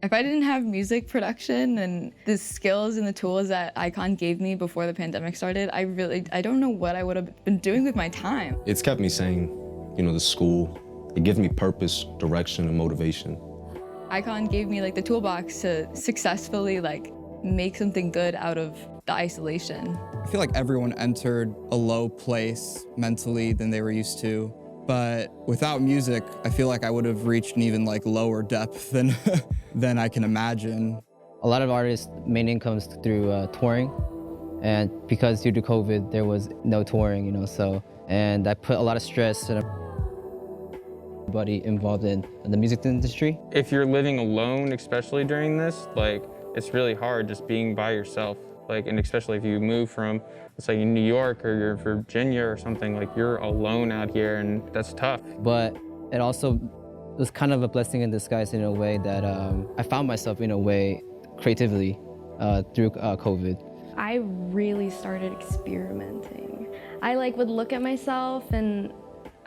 If I didn't have music production and the skills and the tools that Icon gave me before the pandemic started, I don't know what I would have been doing with my time. It's kept me sane, the school. It gives me purpose, direction, and motivation. Icon gave me the toolbox to successfully make something good out of the isolation. I feel like everyone entered a low place mentally than they were used to. But without music, I feel like I would have reached an even lower depth than, than I can imagine. A lot of artists' main incomes through touring. And because due to COVID, there was no touring, and that put a lot of stress on everybody involved in the music industry. If you're living alone, especially during this, it's really hard just being by yourself. And especially if you move from, let's say, New York or you're Virginia or something, you're alone out here, and that's tough. But it also was kind of a blessing in disguise in a way that I found myself in a way creatively through COVID. I really started experimenting. I would look at myself, and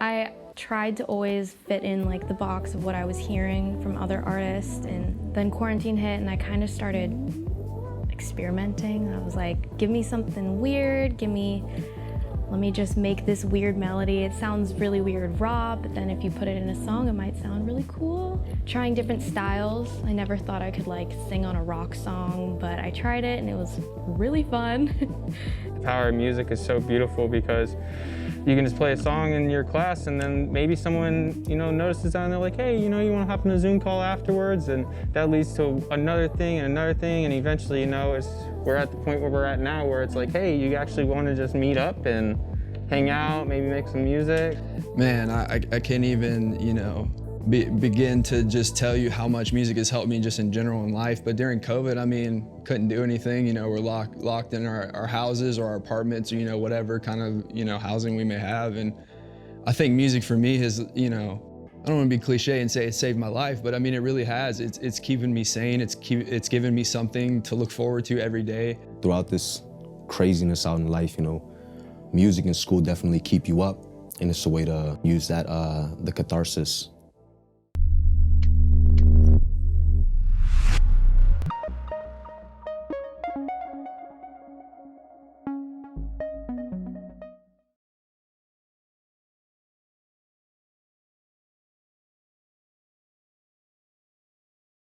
I tried to always fit in the box of what I was hearing from other artists, and then quarantine hit and I kind of started experimenting. I was like, give me something weird, let me just make this weird melody. It sounds really weird raw, but then if you put it in a song, it might sound really cool. Trying different styles. I never thought I could sing on a rock song, but I tried it and it was really fun. The power of music is so beautiful because you can just play a song in your class and then maybe someone, notices that and they're like, hey, you want to hop on a Zoom call afterwards? And that leads to another thing and another thing. And eventually, we're at the point where we're at now where it's hey, you actually want to just meet up and hang out, maybe make some music. Man, I can't even, begin to just tell you how much music has helped me just in general in life. But during COVID, couldn't do anything. We're locked in our houses or our apartments, or, whatever kind of, housing we may have. And I think music for me has, I don't want to be cliche and say it saved my life, but it really has. It's keeping me sane. It's given me something to look forward to every day. Throughout this craziness out in life, music and school definitely keep you up. And it's a way to use that, the catharsis